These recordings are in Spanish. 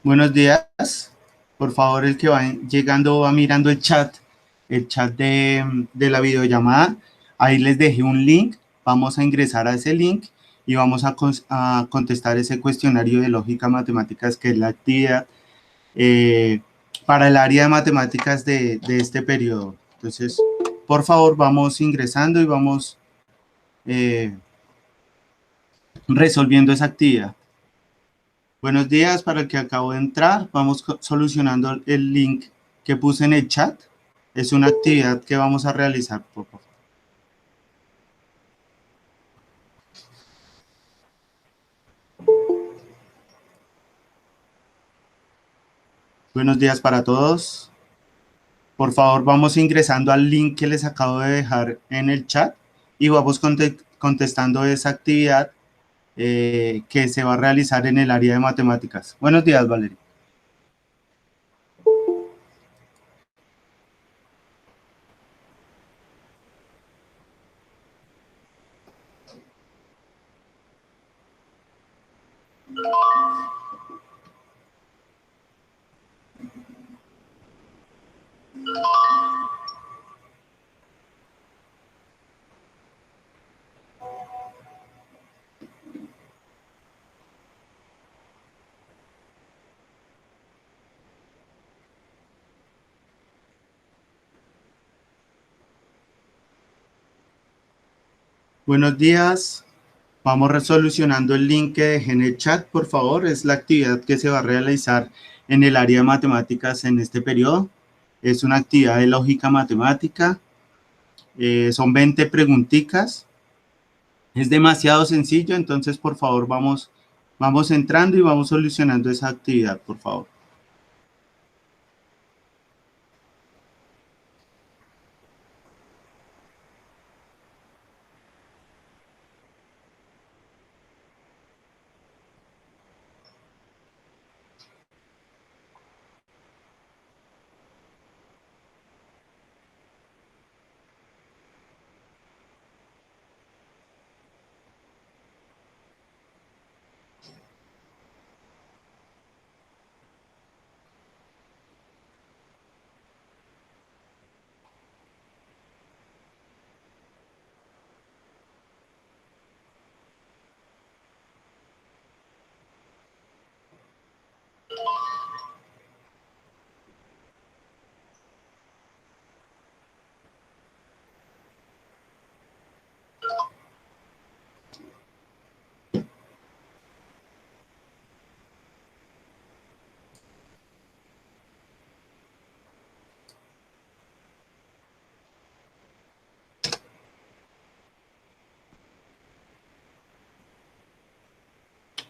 Buenos días. Por favor, el que va llegando va mirando el chat de la videollamada. Ahí les dejé un link. Vamos a ingresar a ese link y vamos a contestar ese cuestionario de lógica matemáticas, que es la actividad eh, para el área de matemáticas de este periodo. Entonces, por favor, vamos ingresando y vamos eh, resolviendo esa actividad. Buenos días para el que acabo de entrar. Vamos solucionando el link que puse en el chat. Es una actividad que vamos a realizar. Por favor. Buenos días para todos. Por favor, vamos ingresando al link que les acabo de dejar en el chat y vamos contestando esa actividad que se va a realizar en el área de matemáticas. Buenos días, Valeria. Buenos días. Vamos resolucionando el link que dejé en el chat, por favor. Es la actividad que se va a realizar en el área de matemáticas en este periodo. Es una actividad de lógica matemática. Son 20 preguntitas. Es demasiado sencillo, entonces por favor vamos entrando y vamos solucionando esa actividad, por favor.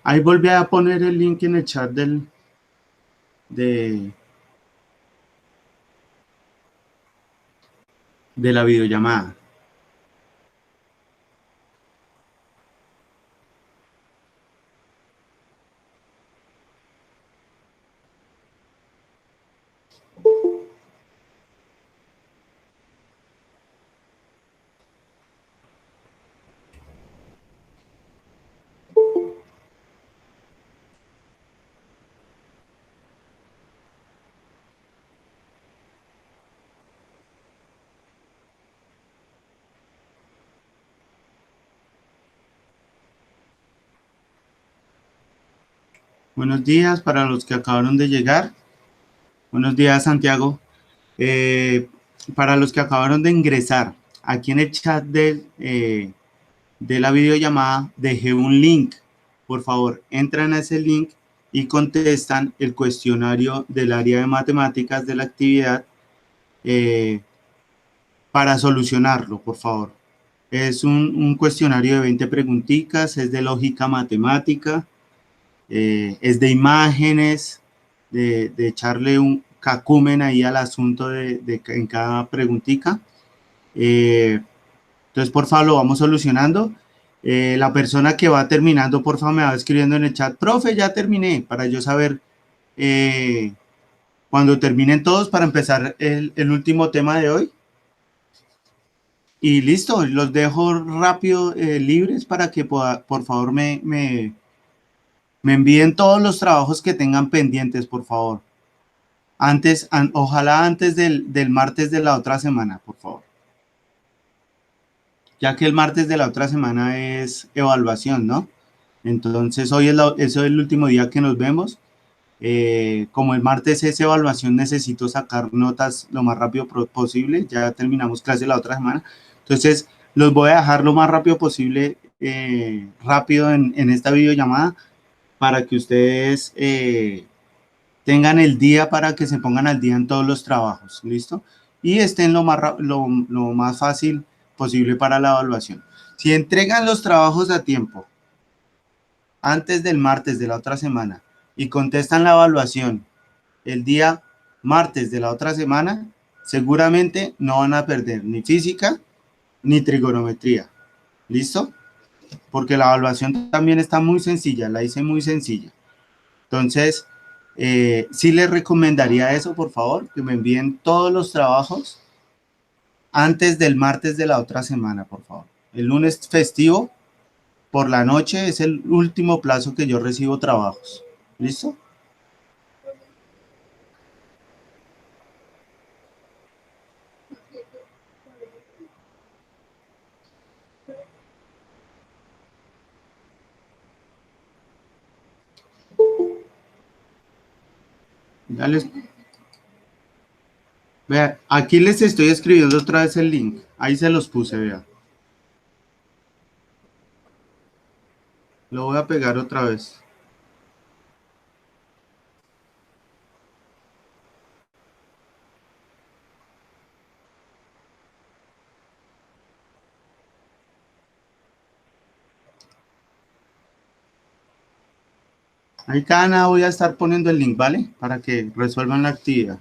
Ahí volví a poner el link en el chat de, de la videollamada. Buenos días para los que acabaron de llegar. Buenos días, Santiago. Eh, para los que acabaron de ingresar, aquí en el chat de la videollamada dejé un link. Por favor, entran a ese link y contestan el cuestionario del área de matemáticas de la actividad eh, para solucionarlo, por favor. Es un cuestionario de 20 preguntitas, es de lógica matemática, es de imágenes, de echarle un cacumen ahí al asunto en cada preguntita. Entonces, por favor, lo vamos solucionando. La persona que va terminando, por favor, me va escribiendo en el chat, profe, ya terminé, para yo saber cuando terminen todos para empezar el último tema de hoy. Y listo, los dejo rápido libres para que por favor Me envíen todos los trabajos que tengan pendientes, por favor. Ojalá antes del martes de la otra semana, por favor. Ya que el martes de la otra semana es evaluación, ¿no? Entonces, hoy es el último día que nos vemos. Como el martes es evaluación, necesito sacar notas lo más rápido posible. Ya terminamos clase la otra semana. Entonces, los voy a dejar lo más rápido posible, rápido en esta videollamada para que ustedes tengan el día para que se pongan al día en todos los trabajos. ¿Listo? Y estén lo más fácil posible para la evaluación. Si entregan los trabajos a tiempo, antes del martes de la otra semana, y contestan la evaluación el día martes de la otra semana, seguramente no van a perder ni física ni trigonometría. ¿Listo? Porque la evaluación también está muy sencilla, la hice muy sencilla. Entonces, sí les recomendaría eso, por favor, que me envíen todos los trabajos antes del martes de la otra semana, por favor. El lunes festivo, por la noche, es el último plazo que yo recibo trabajos. ¿Listo? Ya les, vea, aquí les estoy escribiendo otra vez el link. Ahí se los puse, vea. Lo voy a pegar otra vez. Ahí cada nada voy a estar poniendo el link, ¿vale? Para que resuelvan la actividad.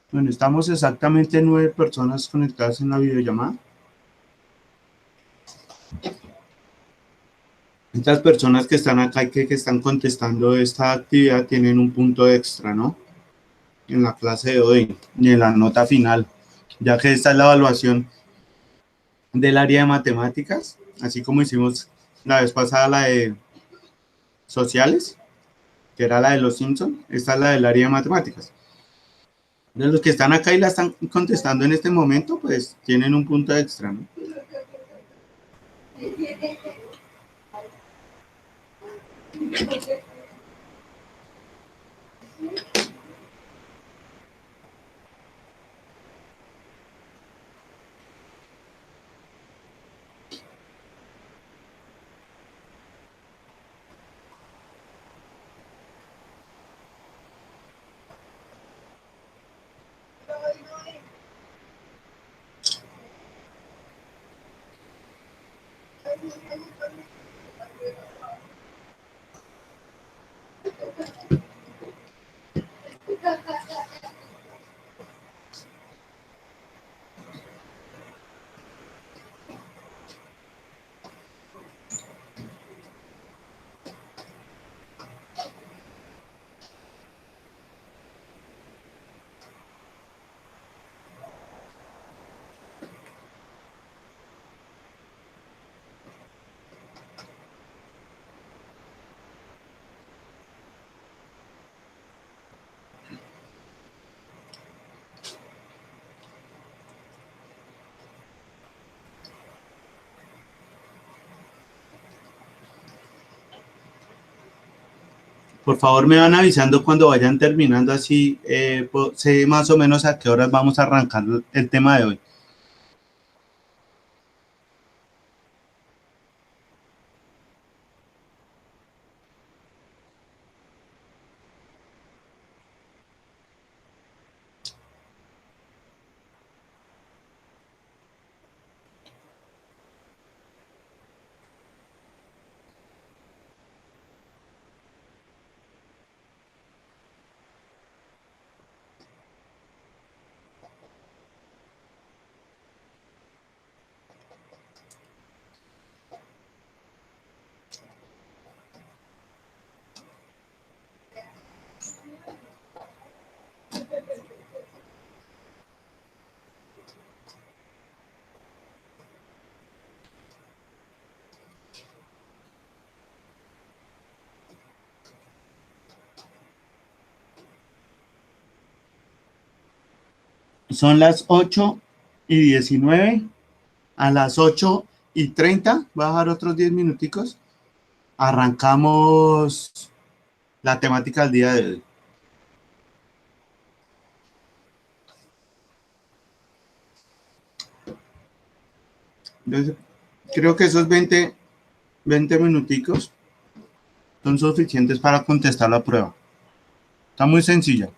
Bueno, estamos exactamente 9 personas conectadas en la videollamada. Estas personas que están acá y que están contestando esta actividad tienen un punto extra, ¿no? En la clase de hoy y en la nota final, ya que esta es la evaluación del área de matemáticas, así como hicimos la vez pasada la de sociales, que era la de los Simpson, esta es la del área de matemáticas. De los que están acá y la están contestando en este momento, pues tienen un punto extra, ¿no? Por favor, me van avisando cuando vayan terminando, así sé más o menos a qué horas vamos a arrancar el tema de hoy. Son las 8:19. A las 8:30, voy a dejar otros 10 minuticos. Arrancamos la temática del día de hoy. Entonces, creo que esos 20 minuticos son suficientes para contestar la prueba. Está muy sencilla.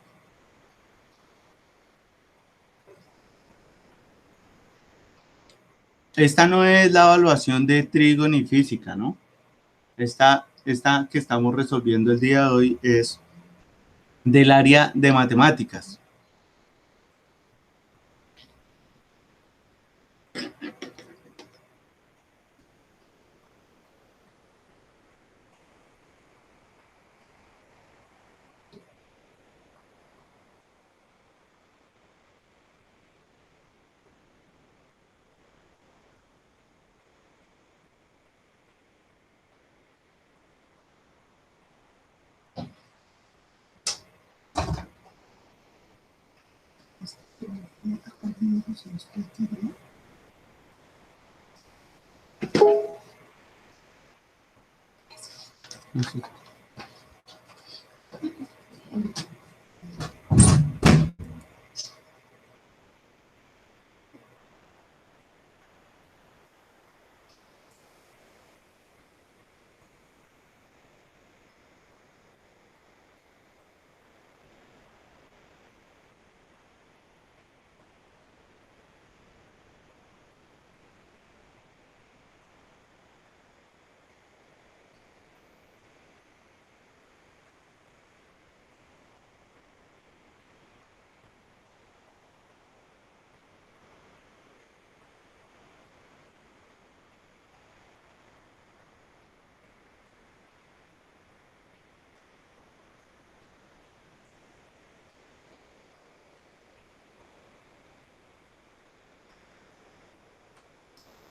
Esta no es la evaluación de trigo ni física, ¿no? Esta que estamos resolviendo el día de hoy es del área de matemáticas.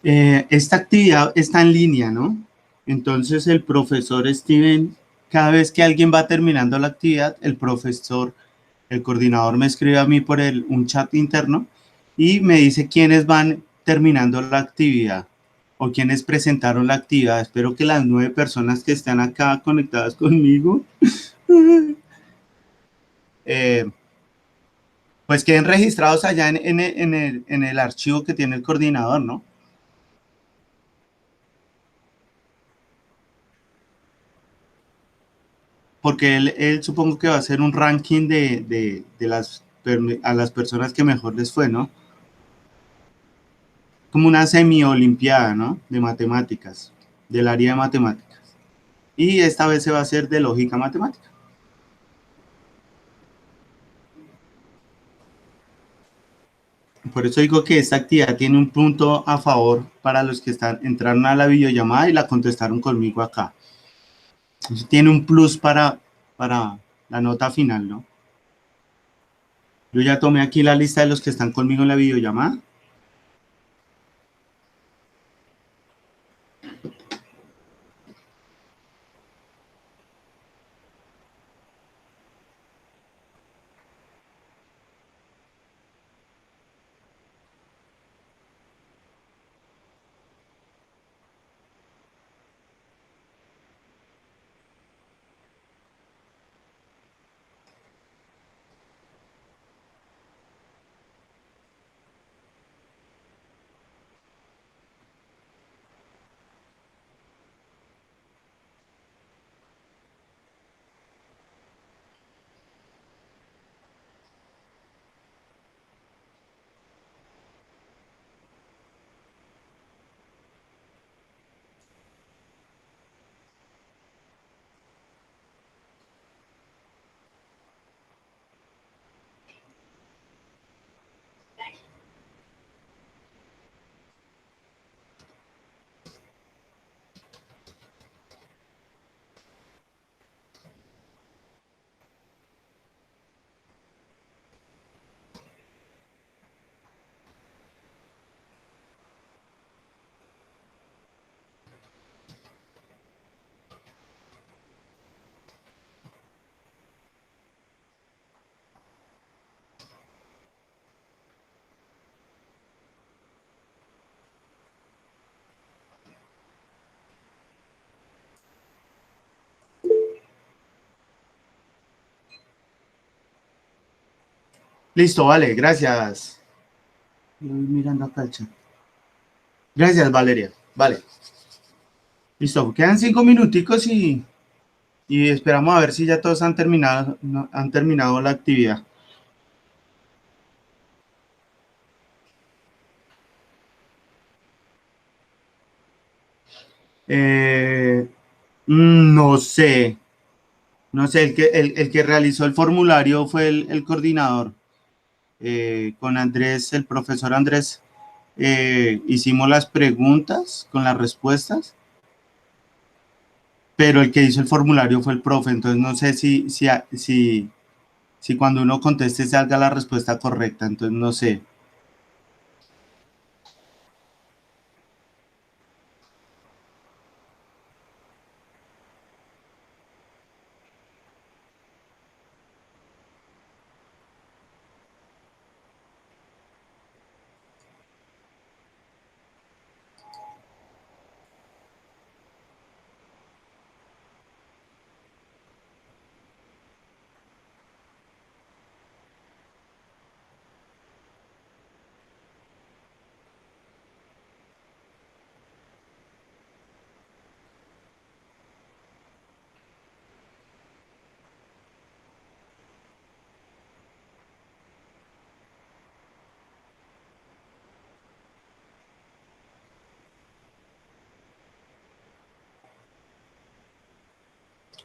Esta actividad está en línea, ¿no? Entonces el profesor Steven, cada vez que alguien va terminando la actividad, el profesor, el coordinador me escribe a mí por un chat interno y me dice quiénes van terminando la actividad o quiénes presentaron la actividad. Espero que las 9 personas que están acá conectadas conmigo eh, pues queden registrados allá en el archivo que tiene el coordinador, ¿no? Porque él supongo que va a hacer un ranking a las personas que mejor les fue, ¿no? Como una semi-olimpiada, ¿no? De matemáticas, del área de matemáticas. Y esta vez se va a hacer de lógica matemática. Por eso digo que esta actividad tiene un punto a favor para los que entraron a la videollamada y la contestaron conmigo acá. Eso tiene un plus para la nota final, ¿no? Yo ya tomé aquí la lista de los que están conmigo en la videollamada. Listo, vale, gracias. Yo voy mirando acá el chat. Gracias, Valeria. Vale, listo. Quedan 5 minuticos y esperamos a ver si ya todos han terminado, no, han terminado la actividad. Eh, no sé, no sé, el que realizó el formulario fue el coordinador. Con Andrés, el profesor Andrés, hicimos las preguntas con las respuestas, pero el que hizo el formulario fue el profe, entonces no sé si cuando uno conteste salga la respuesta correcta, entonces no sé.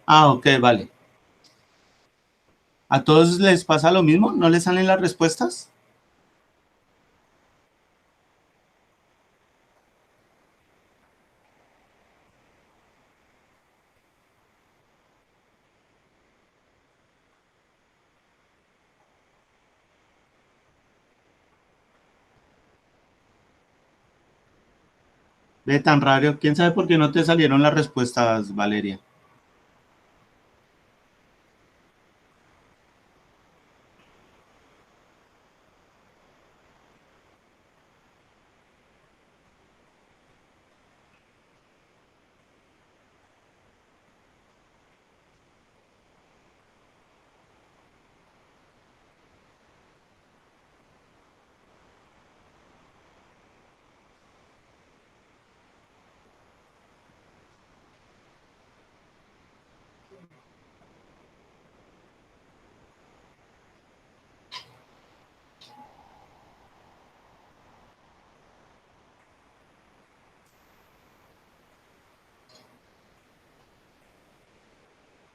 Ah, ok, vale. ¿A todos les pasa lo mismo? ¿No les salen las respuestas? Ve tan raro. ¿Quién sabe por qué no te salieron las respuestas, Valeria?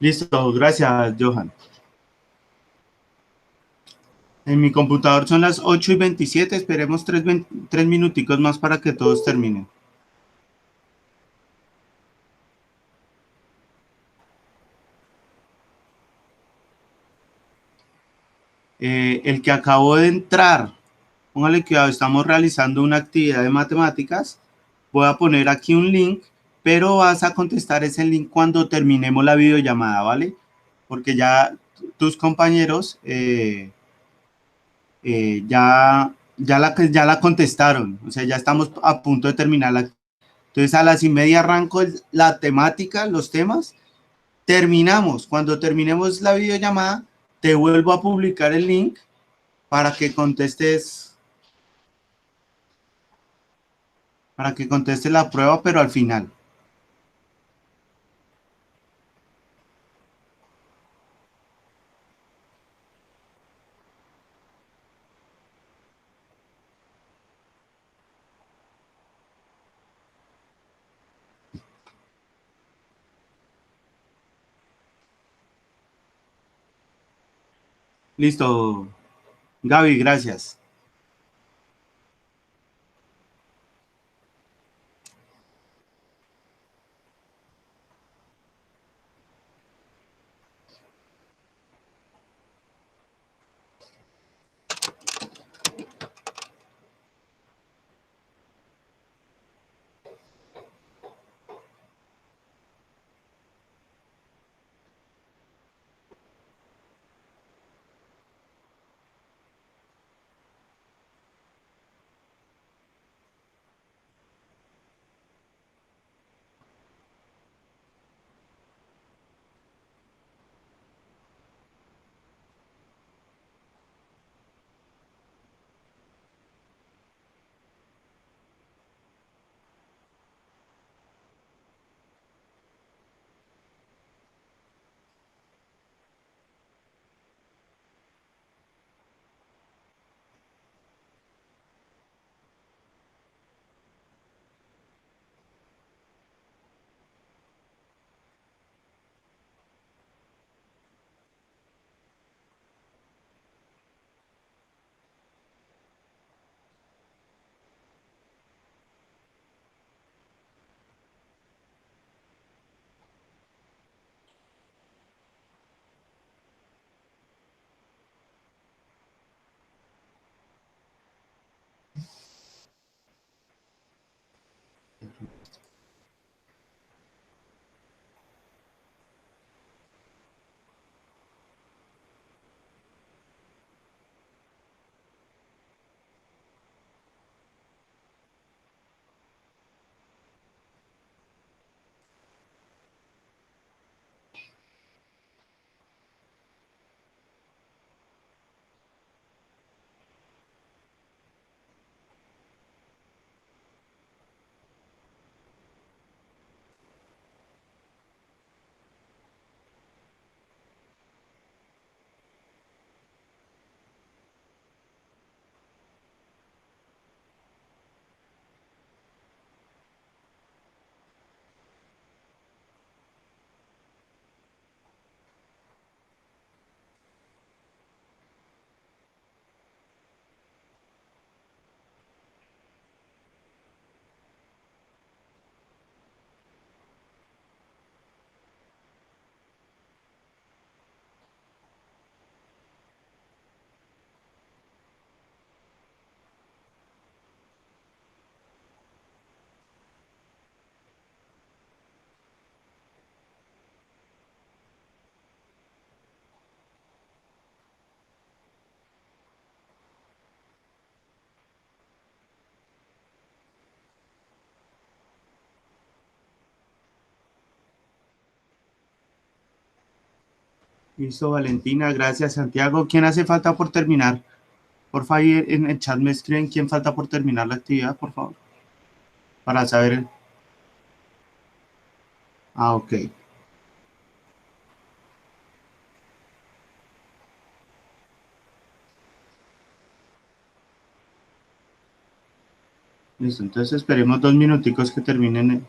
Listo, gracias, Johan. En mi computador son las 8:27. Esperemos tres minuticos más para que todos terminen. El que acabó de entrar, póngale cuidado, estamos realizando una actividad de matemáticas. Voy a poner aquí un link, pero vas a contestar ese link cuando terminemos la videollamada, ¿vale? Porque ya tus compañeros ya la contestaron, o sea, ya estamos a punto de terminarla. Entonces a las 1:30 arranco la temática, los temas, terminamos. Cuando terminemos la videollamada, te vuelvo a publicar el link para para que contestes la prueba, pero al final. Listo, Gaby, gracias. Listo, Valentina, gracias, Santiago. ¿Quién hace falta por terminar? Por favor, en el chat me escriben quién falta por terminar la actividad, por favor, para saber. Ah, ok. Listo, entonces esperemos 2 minuticos que terminen.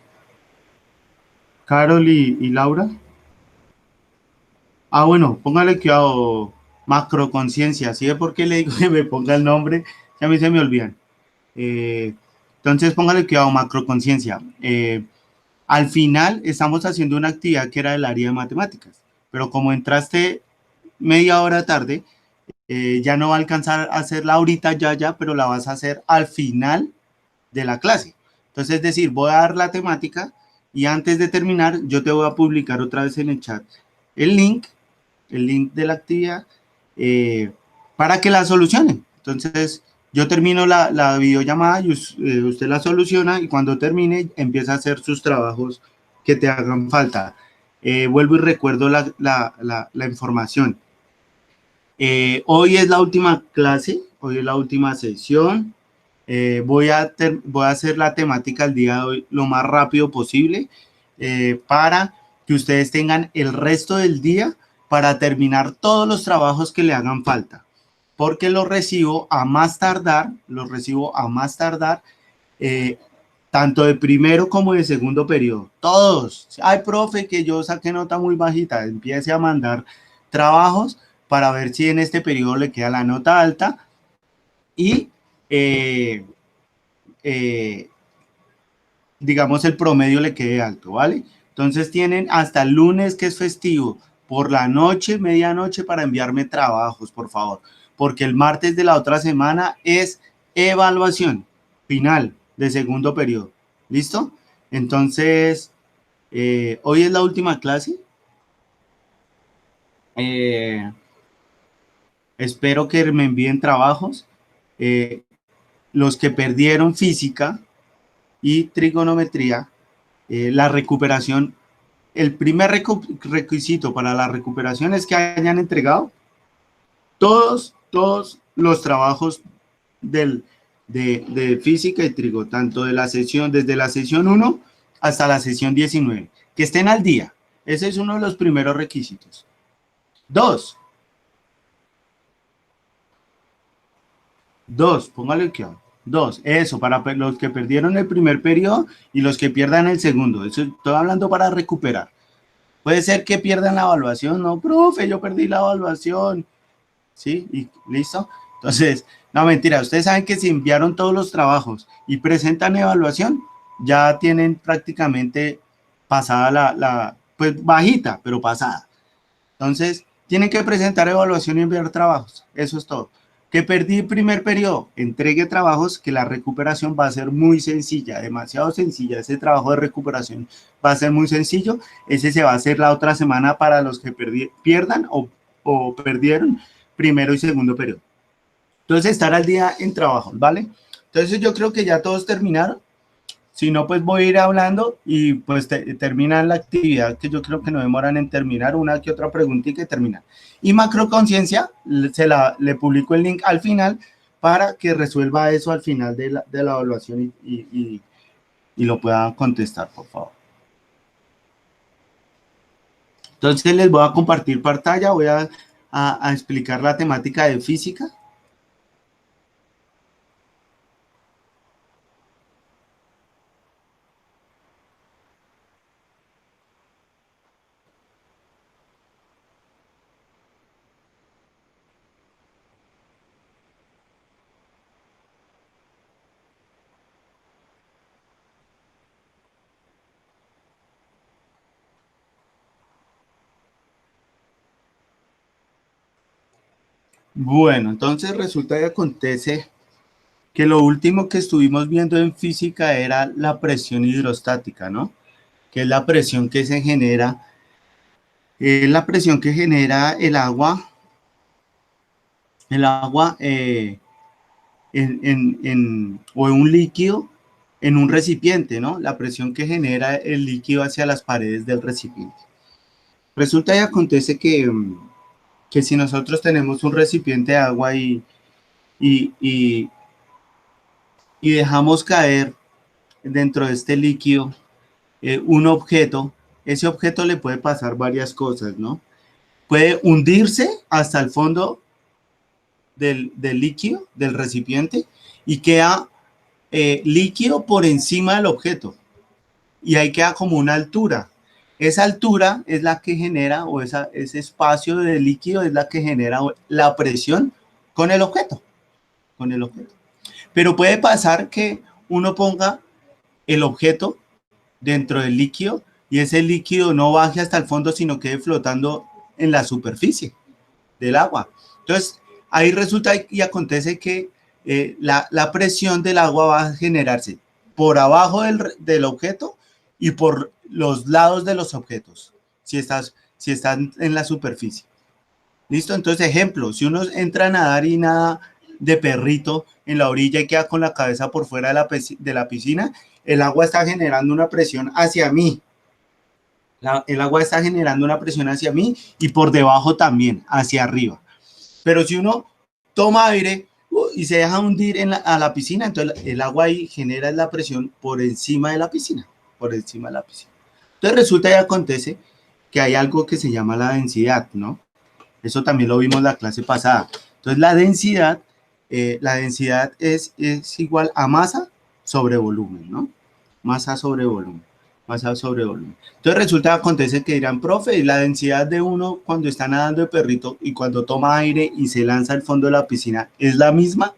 Carol y Laura. Ah, bueno, póngale cuidado, macroconciencia. ¿Sí ve por qué le digo que me ponga el nombre? Que a mí se me olvidan. Eh, entonces, póngale cuidado, macroconciencia. Al final estamos haciendo una actividad que era del área de matemáticas, pero como entraste media hora tarde, ya no va a alcanzar a hacerla ahorita ya, pero la vas a hacer al final de la clase. Entonces, es decir, voy a dar la temática y antes de terminar, yo te voy a publicar otra vez en el chat el link, el link de la actividad, para que la solucione. Entonces, yo termino la videollamada y usted la soluciona y cuando termine empieza a hacer sus trabajos que te hagan falta. Vuelvo y recuerdo la información. Hoy es la última clase, hoy es la última sesión. Voy a hacer la temática el día de hoy lo más rápido posible para que ustedes tengan el resto del día para terminar todos los trabajos que le hagan falta. Porque los recibo a más tardar, eh, tanto de primero como de segundo periodo. Todos. Ay, profe, que yo saqué nota muy bajita. Empiece a mandar trabajos para ver si en este periodo le queda la nota alta y digamos el promedio le quede alto, ¿vale? Entonces tienen hasta el lunes que es festivo, por la noche, medianoche para enviarme trabajos, por favor, porque el martes de la otra semana es evaluación final de segundo periodo, ¿listo? Entonces, hoy es la última clase. Espero que me envíen trabajos. Los que perdieron física y trigonometría, la recuperación, el primer requisito para la recuperación es que hayan entregado todos los trabajos de física y trigo, tanto de la sesión, desde la sesión 1 hasta la sesión 19, que estén al día. Ese es uno de los primeros requisitos. Dos, póngale que dos, eso, para los que perdieron el primer periodo y los que pierdan el segundo. Eso estoy hablando para recuperar. Puede ser que pierdan la evaluación, no, profe, yo perdí la evaluación. ¿Sí? Y listo. Entonces, no, mentira, ustedes saben que si enviaron todos los trabajos y presentan evaluación, ya tienen prácticamente pasada pues bajita, pero pasada. Entonces, tienen que presentar evaluación y enviar trabajos. Eso es todo. Que perdí el primer periodo, entregue trabajos, que la recuperación va a ser muy sencilla, demasiado sencilla. Ese trabajo de recuperación va a ser muy sencillo. Ese se va a hacer la otra semana para los que pierdan o perdieron primero y segundo periodo. Entonces, estar al día en trabajos, ¿vale? Entonces, yo creo que ya todos terminaron. Si no, pues voy a ir hablando y pues terminan la actividad, que yo creo que no demoran en terminar, una que otra pregunta y que terminan. Y macroconciencia, le publico el link al final para que resuelva eso al final de la evaluación y lo puedan contestar, por favor. Entonces les voy a compartir pantalla, voy a explicar la temática de física. Bueno, entonces resulta y acontece que lo último que estuvimos viendo en física era la presión hidrostática, ¿no? Que es la presión que se genera, la presión que genera el agua o en un líquido en un recipiente, ¿no? La presión que genera el líquido hacia las paredes del recipiente. Resulta y acontece que que si nosotros tenemos un recipiente de agua y, y, y dejamos caer dentro de este líquido un objeto, ese objeto le puede pasar varias cosas, ¿no? Puede hundirse hasta el fondo del líquido, del recipiente, y queda líquido por encima del objeto. Y ahí queda como una altura. Esa altura es la que genera, o ese espacio de líquido es la que genera la presión con el objeto. Con el objeto. Pero puede pasar que uno ponga el objeto dentro del líquido y ese líquido no baje hasta el fondo, sino quede flotando en la superficie del agua. Entonces, ahí resulta y acontece que la presión del agua va a generarse por abajo del objeto y por los lados de los objetos, si están en la superficie. ¿Listo? Entonces, ejemplo, si uno entra a nadar y nada de perrito en la orilla y queda con la cabeza por fuera de la piscina, el agua está generando una presión hacia mí. El agua está generando una presión hacia mí y por debajo también, hacia arriba. Pero si uno toma aire y se deja hundir a la piscina, entonces el agua ahí genera la presión por encima de la piscina, por encima de la piscina. Entonces resulta y acontece que hay algo que se llama la densidad, ¿no? Eso también lo vimos en la clase pasada. Entonces la densidad es igual a masa sobre volumen, ¿no? Masa sobre volumen. Masa sobre volumen. Entonces resulta, acontece que dirán, profe, ¿y la densidad de uno cuando está nadando de perrito y cuando toma aire y se lanza al fondo de la piscina es la misma?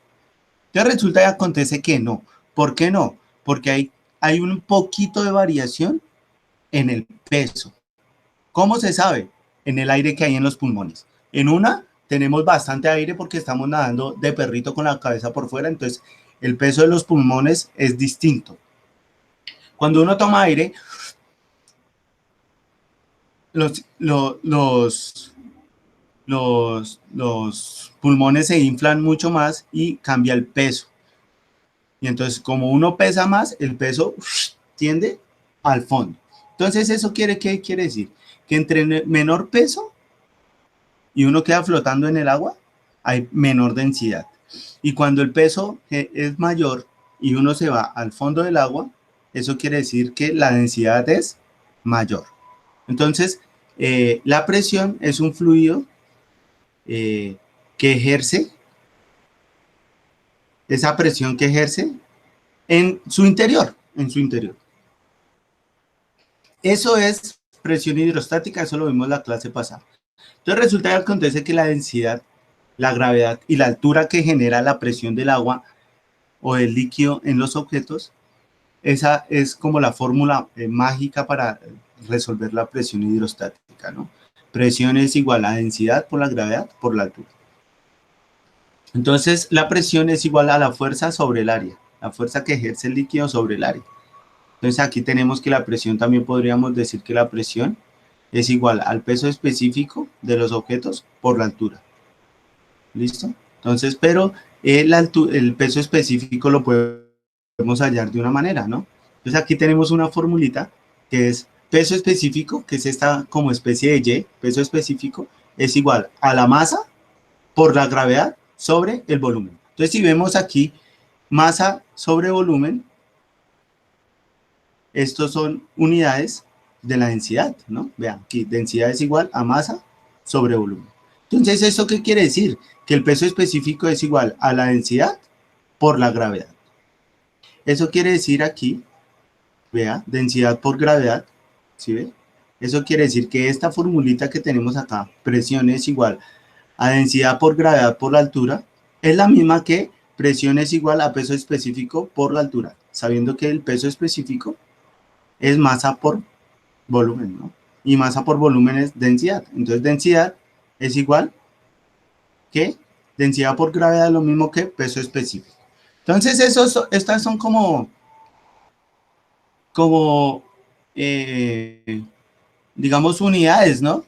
Entonces resulta y acontece que no. ¿Por qué no? Porque hay un poquito de variación en el peso. ¿Cómo se sabe? En el aire que hay en los pulmones. En una tenemos bastante aire porque estamos nadando de perrito con la cabeza por fuera, entonces el peso de los pulmones es distinto. Cuando uno toma aire, los pulmones se inflan mucho más y cambia el peso. Y entonces, como uno pesa más, el peso tiende al fondo. Entonces, ¿eso qué quiere decir? Que entre menor peso y uno queda flotando en el agua, hay menor densidad. Y cuando el peso es mayor y uno se va al fondo del agua, eso quiere decir que la densidad es mayor. Entonces, la presión es un fluido que ejerce, esa presión que ejerce en su interior, Eso es presión hidrostática, eso lo vimos en la clase pasada. Entonces resulta que acontece que la densidad, la gravedad y la altura que genera la presión del agua o del líquido en los objetos, esa es como la fórmula mágica para resolver la presión hidrostática, ¿no? Presión es igual a densidad por la gravedad por la altura. Entonces, la presión es igual a la fuerza sobre el área, la fuerza que ejerce el líquido sobre el área. Entonces, aquí tenemos que la presión, también podríamos decir que la presión es igual al peso específico de los objetos por la altura. ¿Listo? Entonces, pero el peso específico lo podemos hallar de una manera, ¿no? Entonces, aquí tenemos una formulita que es peso específico, que es esta como especie de Y, peso específico, es igual a la masa por la gravedad sobre el volumen. Entonces, si vemos aquí masa sobre volumen, estos son unidades de la densidad, ¿no? Vean, aquí densidad es igual a masa sobre volumen. Entonces, ¿esto qué quiere decir? Que el peso específico es igual a la densidad por la gravedad. Eso quiere decir aquí, vea, densidad por gravedad, ¿sí ve? Eso quiere decir que esta formulita que tenemos acá, presión es igual a densidad por gravedad por la altura, es la misma que presión es igual a peso específico por la altura, sabiendo que el peso específico es masa por volumen, ¿no? Y masa por volumen es densidad. Entonces, densidad es igual que densidad por gravedad, lo mismo que peso específico. Entonces, estas son como digamos, unidades, ¿no?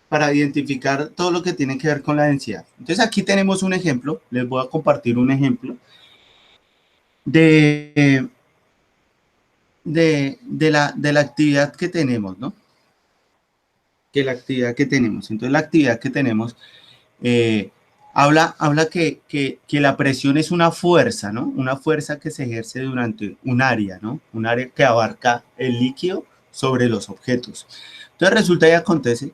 Para identificar todo lo que tiene que ver con la densidad. Entonces, aquí tenemos un ejemplo, les voy a compartir un ejemplo de, de la actividad que tenemos, ¿no? que la actividad que tenemos. Entonces, la actividad que tenemos habla que la presión es una fuerza, ¿no? Una fuerza que se ejerce durante un área, ¿no? Un área que abarca el líquido sobre los objetos. Entonces, resulta y acontece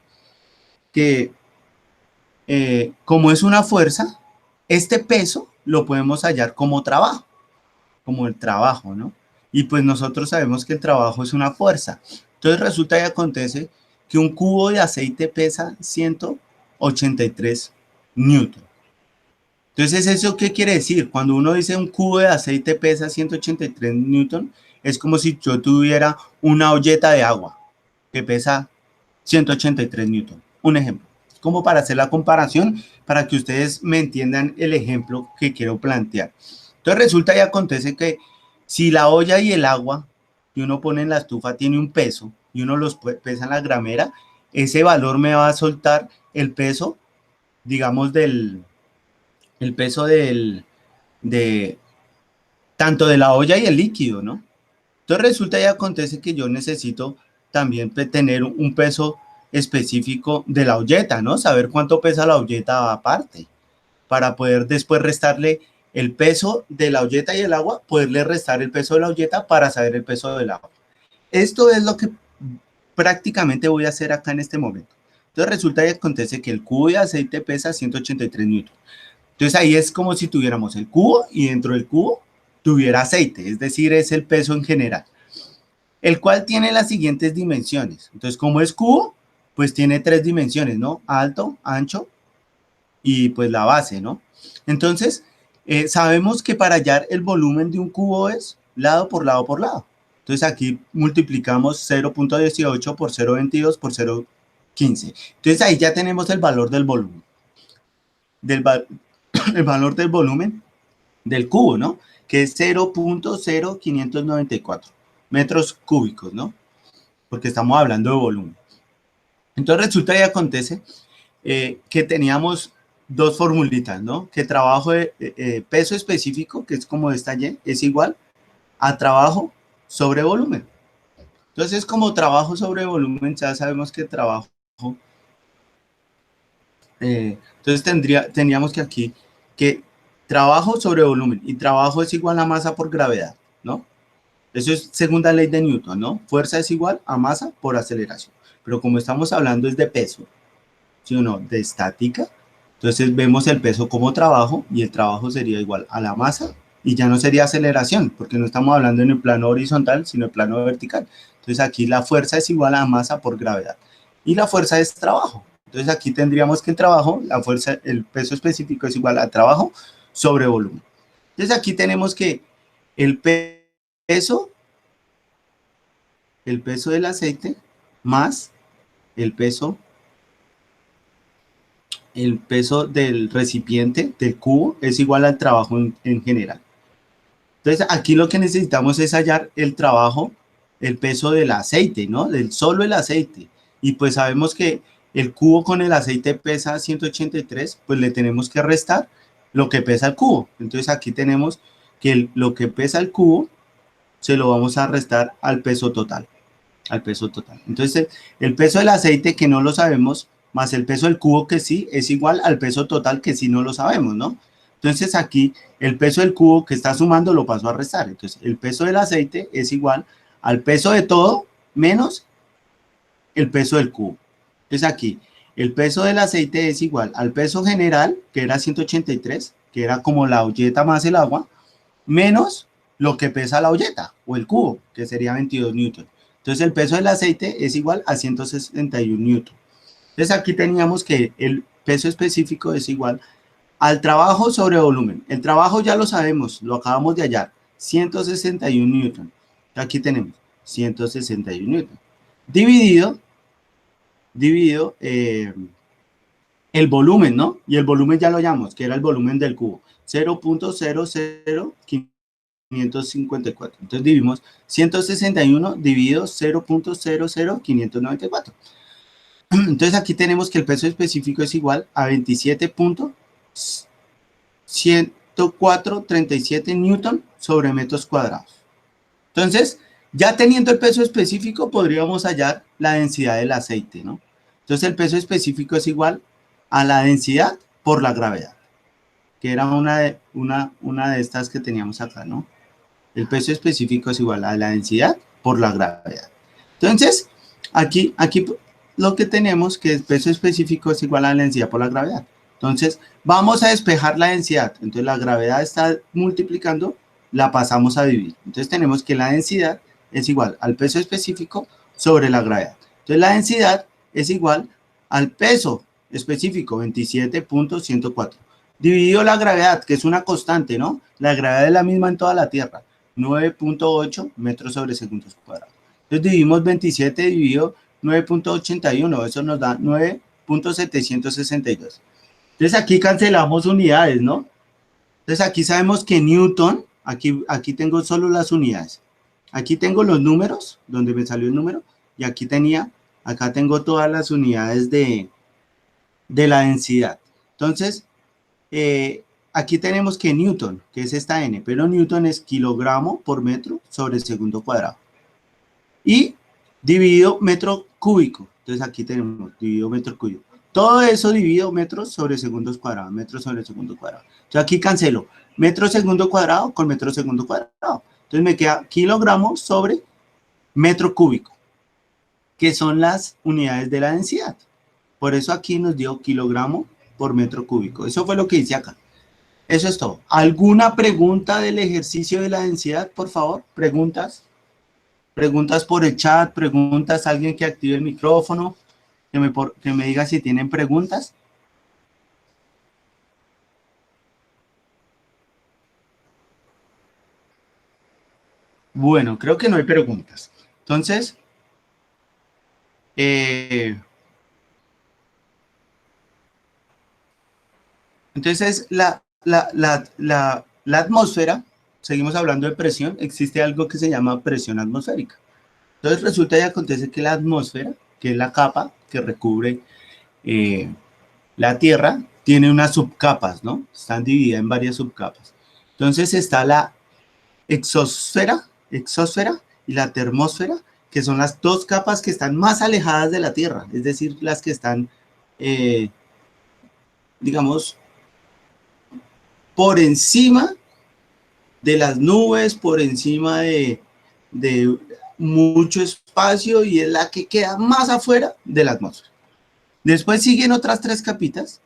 que como es una fuerza, este peso lo podemos hallar como trabajo, como el trabajo, ¿no? Y pues nosotros sabemos que el trabajo es una fuerza. Entonces resulta y acontece que un cubo de aceite pesa 183 newton. Entonces, ¿eso qué quiere decir? Cuando uno dice un cubo de aceite pesa 183 newton, es como si yo tuviera una olleta de agua que pesa 183 newton. Un ejemplo. Como para hacer la comparación, para que ustedes me entiendan el ejemplo que quiero plantear. Entonces resulta y acontece que si la olla y el agua que uno pone en la estufa tiene un peso y uno los pesa en la gramera, ese valor me va a soltar el peso, digamos, el peso de tanto de la olla y el líquido, ¿no? Entonces resulta y acontece que yo necesito también tener un peso específico de la olleta, ¿no? Saber cuánto pesa la olleta aparte, para poder después restarle el peso de la olleta y el agua, poderle restar el peso de la olleta para saber el peso del agua. Esto es lo que prácticamente voy a hacer acá en este momento. Entonces resulta y acontece que el cubo de aceite pesa 183 newton. Entonces ahí es como si tuviéramos el cubo y dentro del cubo tuviera aceite, es decir, es el peso en general, el cual tiene las siguientes dimensiones. Entonces, como es cubo, pues tiene 3 dimensiones, ¿no? Alto, ancho y pues la base, ¿no? Entonces, sabemos que para hallar el volumen de un cubo es lado por lado por lado. Entonces aquí multiplicamos 0.18 por 0.22 por 0.15. Entonces ahí ya tenemos el valor del volumen. El valor del volumen del cubo, ¿no? Que es 0.0594 metros cúbicos, ¿no? Porque estamos hablando de volumen. Entonces resulta y acontece que teníamos dos formulitas, ¿no? Que trabajo de peso específico, que es como esta Y, es igual a trabajo sobre volumen. Entonces, como trabajo sobre volumen, ya sabemos que trabajo, entonces tendríamos que aquí, que trabajo sobre volumen, y trabajo es igual a masa por gravedad, ¿no? Eso es segunda ley de Newton, ¿no? Fuerza es igual a masa por aceleración. Pero como estamos hablando es de peso, ¿sí o no? De estática. Entonces vemos el peso como trabajo y el trabajo sería igual a la masa y ya no sería aceleración porque no estamos hablando en el plano horizontal sino en el plano vertical. Entonces aquí la fuerza es igual a masa por gravedad y la fuerza es trabajo. Entonces aquí tendríamos que el trabajo, la fuerza, el peso específico es igual a trabajo sobre volumen. Entonces aquí tenemos que el peso del aceite más el peso del recipiente, del cubo, es igual al trabajo en general. Entonces, aquí lo que necesitamos es hallar el trabajo, el peso del aceite, ¿no? Del solo el aceite. Y pues sabemos que el cubo con el aceite pesa 183, pues le tenemos que restar lo que pesa el cubo. Entonces, aquí tenemos que lo que pesa el cubo se lo vamos a restar al peso total. Al peso total. Entonces, el peso del aceite que no lo sabemos, más el peso del cubo que sí, es igual al peso total que sí no lo sabemos, ¿no? Entonces, aquí el peso del cubo que está sumando lo paso a restar. Entonces, el peso del aceite es igual al peso de todo menos el peso del cubo. Entonces, aquí el peso del aceite es igual al peso general, que era 183, que era como la olleta más el agua, menos lo que pesa la olleta o el cubo, que sería 22 newton. Entonces el peso del aceite es igual a 161 newton. Entonces aquí teníamos que el peso específico es igual al trabajo sobre volumen. El trabajo ya lo sabemos, lo acabamos de hallar, 161 newton. Aquí tenemos 161 newton. Dividido el volumen, ¿no? Y el volumen ya lo hallamos, que era el volumen del cubo, 0.00554. Entonces dividimos 161 dividido 0.00594. Entonces aquí tenemos que el peso específico es igual a 27.10437 newton sobre metros cuadrados. Entonces, ya teniendo el peso específico, podríamos hallar la densidad del aceite, ¿no? Entonces el peso específico es igual a la densidad por la gravedad, que era una de estas que teníamos acá, ¿no? El peso específico es igual a la densidad por la gravedad. Entonces, aquí lo que tenemos que el peso específico es igual a la densidad por la gravedad. Entonces, vamos a despejar la densidad. Entonces, la gravedad está multiplicando, la pasamos a dividir. Entonces, tenemos que la densidad es igual al peso específico sobre la gravedad. Entonces, la densidad es igual al peso específico, 27.104. Dividido la gravedad, que es una constante, ¿no? La gravedad es la misma en toda la Tierra, 9.8 metros sobre segundos cuadrados. Entonces, dividimos 27 dividido 9.81, eso nos da 9.762. Entonces, aquí cancelamos unidades, ¿no? Entonces, aquí sabemos que Newton, aquí tengo solo las unidades. Aquí tengo los números, donde me salió el número, y acá tengo todas las unidades de la densidad. Entonces, aquí tenemos que Newton, que es esta N, pero Newton es kilogramo por metro sobre segundo cuadrado. Y dividido metro cúbico. Entonces aquí tenemos dividido metro cúbico. Todo eso dividido metros sobre segundos cuadrados, metros sobre segundo cuadrado. Entonces aquí cancelo metro segundo cuadrado con metro segundo cuadrado. Entonces me queda kilogramo sobre metro cúbico, que son las unidades de la densidad. Por eso aquí nos dio kilogramo por metro cúbico. Eso fue lo que hice acá. Eso es todo. ¿Alguna pregunta del ejercicio de la densidad, por favor? ¿Preguntas? Preguntas por el chat, preguntas, alguien que active el micrófono, que me diga si tienen preguntas. Bueno, creo que no hay preguntas. Entonces, la atmósfera, seguimos hablando de presión, existe algo que se llama presión atmosférica. Entonces resulta y acontece que la atmósfera, que es la capa que recubre la Tierra, tiene unas subcapas, ¿no? Están divididas en varias subcapas. Entonces está la exosfera y la termósfera, que son las dos capas que están más alejadas de la Tierra, es decir, las que están, digamos, por encima de las nubes, por encima de mucho espacio, y es la que queda más afuera de la atmósfera. Después siguen otras tres capitas,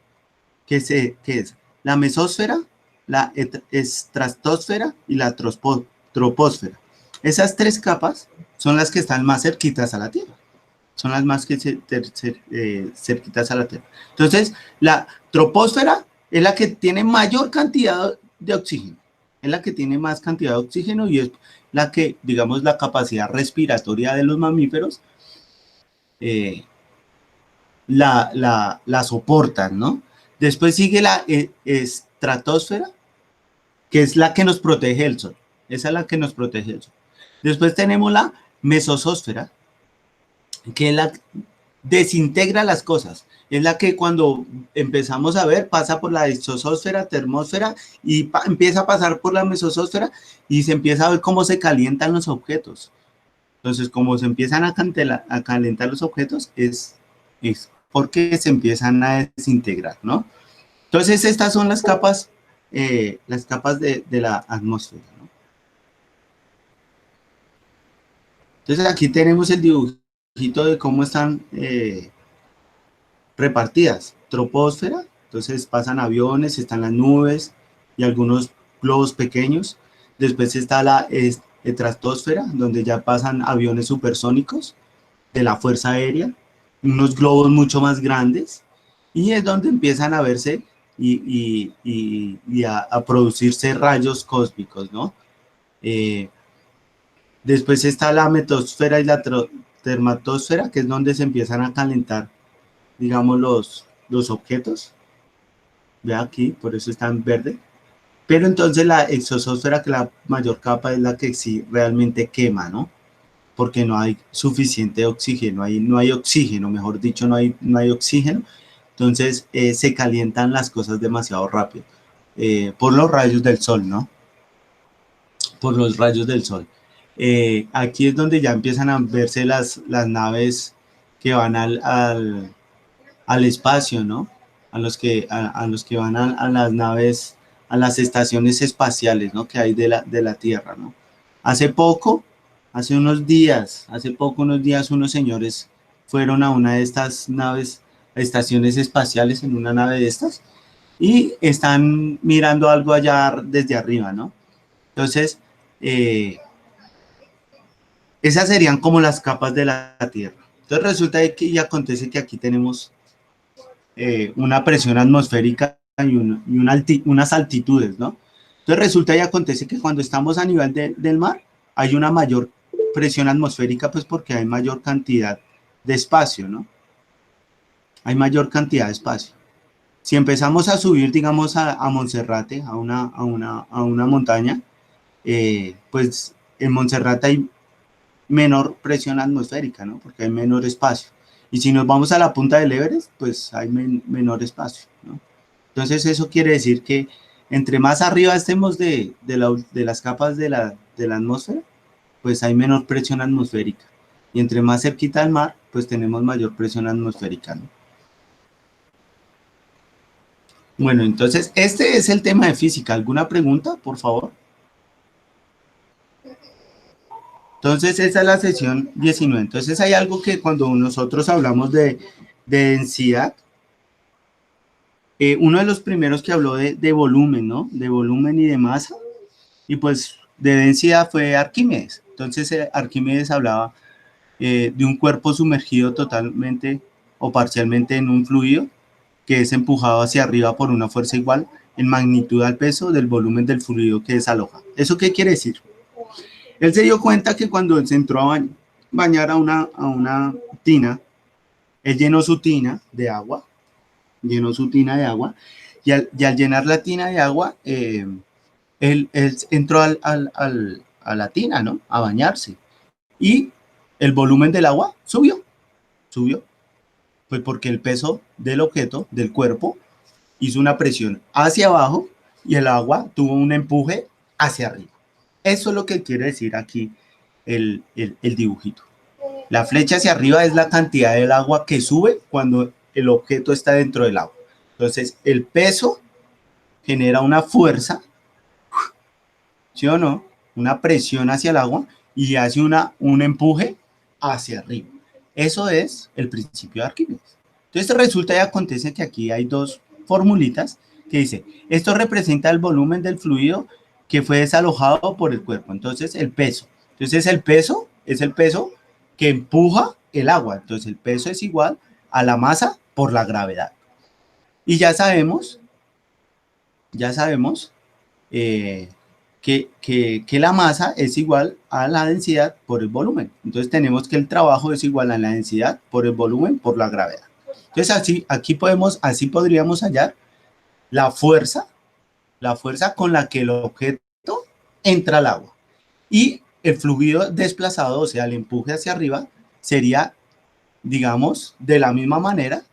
que es la mesósfera, la estratosfera y la troposfera. Esas tres capas son las que están más cerquitas a la Tierra. Son las más cerquitas a la Tierra. Entonces, la troposfera es la que tiene mayor cantidad de oxígeno. Es la que tiene más cantidad de oxígeno y es la que, digamos, la capacidad respiratoria de los mamíferos la soportan, ¿no? Después sigue la estratosfera, que es la que nos protege del sol. Esa es la que nos protege del sol. Después tenemos la mesosfera, que es la que desintegra las cosas. Es la que cuando empezamos a ver pasa por la exosfera, termósfera y empieza a pasar por la mesosfera y se empieza a ver cómo se calientan los objetos. Entonces, como se empiezan a calentar los objetos, es porque se empiezan a desintegrar, ¿no? Entonces, estas son las capas de la atmósfera, ¿no? Entonces, aquí tenemos el dibujito de cómo están repartidas. Troposfera, entonces pasan aviones, están las nubes y algunos globos pequeños. Después está la estratosfera, donde ya pasan aviones supersónicos de la Fuerza Aérea, unos globos mucho más grandes, y es donde empiezan a verse y a producirse rayos cósmicos, ¿no? Después está la metosfera y la termatosfera, que es donde se empiezan a calentar, digamos, los objetos. Ve aquí, por eso está en verde. Pero entonces la exosfera, que la mayor capa, es la que sí realmente quema, ¿no? Porque no hay suficiente oxígeno, no hay oxígeno, mejor dicho, no hay oxígeno. Entonces se calientan las cosas demasiado rápido por los rayos del sol, ¿no? Por los rayos del sol. Aquí es donde ya empiezan a verse las naves que van al espacio, ¿no? A los que van a las naves, a las estaciones espaciales, ¿no? Que hay de la Tierra, ¿no? Hace poco, hace poco, unos días, unos señores fueron a una de estas naves, estaciones espaciales, en una nave de estas, y están mirando algo allá desde arriba, ¿no? Entonces, eh, esas serían como las capas de la Tierra. Entonces resulta que y acontece que aquí tenemos una presión atmosférica y unas altitudes, ¿no? Entonces resulta y acontece que cuando estamos a nivel del mar hay una mayor presión atmosférica, pues porque hay mayor cantidad de espacio, ¿no? Hay mayor cantidad de espacio. Si empezamos a subir, digamos, a Monserrate, a una montaña, pues en Monserrate hay menor presión atmosférica, ¿no? Porque hay menor espacio. Y si nos vamos a la punta del Everest, pues hay menor espacio, ¿no? Entonces eso quiere decir que entre más arriba estemos de las capas de la atmósfera, pues hay menor presión atmosférica. Y entre más cerquita del mar, pues tenemos mayor presión atmosférica, ¿no? Bueno, entonces este es el tema de física. ¿Alguna pregunta, por favor? Entonces, esa es la sesión 19. Entonces, hay algo que cuando nosotros hablamos de densidad, uno de los primeros que habló de volumen, ¿no? De volumen y de masa, y pues de densidad fue Arquímedes. Entonces, Arquímedes hablaba de un cuerpo sumergido totalmente o parcialmente en un fluido que es empujado hacia arriba por una fuerza igual en magnitud al peso del volumen del fluido que desaloja. ¿Eso qué quiere decir? Él se dio cuenta que cuando él se entró a bañar a una tina, él llenó su tina de agua, llenó su tina de agua, y al llenar la tina de agua, él entró a la tina, ¿no? A bañarse. Y el volumen del agua subió. Pues porque el peso del objeto, del cuerpo, hizo una presión hacia abajo y el agua tuvo un empuje hacia arriba. Eso es lo que quiere decir aquí el dibujito. La flecha hacia arriba es la cantidad del agua que sube cuando el objeto está dentro del agua. Entonces, el peso genera una fuerza, ¿sí o no? Una presión hacia el agua y hace un empuje hacia arriba. Eso es el principio de Arquímedes. Entonces, resulta y acontece que aquí hay dos formulitas que dice, esto representa el volumen del fluido que fue desalojado por el cuerpo. Entonces, el peso. Entonces, el peso es el peso que empuja el agua. Entonces, el peso es igual a la masa por la gravedad. Y ya sabemos que la masa es igual a la densidad por el volumen. Entonces, tenemos que el trabajo es igual a la densidad por el volumen por la gravedad. Entonces, así podríamos hallar la fuerza con la que el objeto entra al agua. Y el fluido desplazado, o sea, el empuje hacia arriba, sería, digamos, de la misma manera,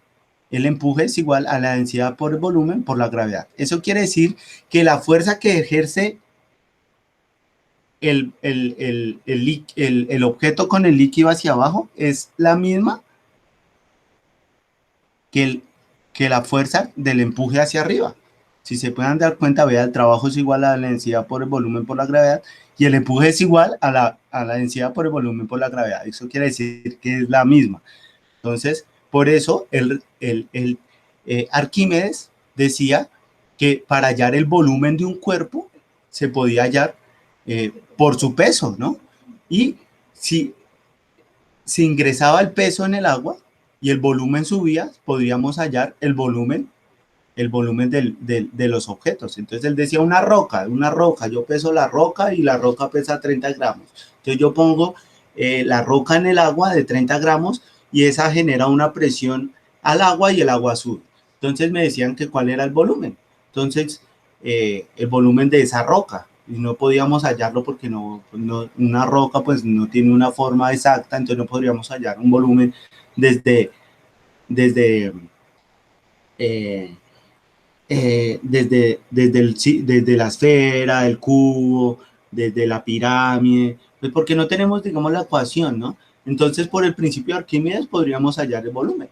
el empuje es igual a la densidad por el volumen por la gravedad. Eso quiere decir que la fuerza que ejerce el objeto con el líquido hacia abajo es la misma que la fuerza del empuje hacia arriba. Si se pueden dar cuenta, vea, el trabajo es igual a la densidad por el volumen por la gravedad y el empuje es igual a la densidad por el volumen por la gravedad. Eso quiere decir que es la misma. Entonces, por eso Arquímedes decía que para hallar el volumen de un cuerpo se podía hallar por su peso, ¿no? Y si ingresaba el peso en el agua y el volumen subía, podríamos hallar el volumen de los objetos. Entonces él decía una roca, yo peso la roca y la roca pesa 30 gramos. Entonces yo pongo la roca en el agua de 30 gramos y esa genera una presión al agua y el agua sube. Entonces me decían que cuál era el volumen. Entonces el volumen de esa roca. Y no podíamos hallarlo porque una roca pues no tiene una forma exacta, entonces no podríamos hallar un volumen desde eh, desde la esfera, el cubo, desde la pirámide, pues porque no tenemos, digamos, la ecuación, ¿no? Entonces, por el principio de Arquímedes podríamos hallar el volumen.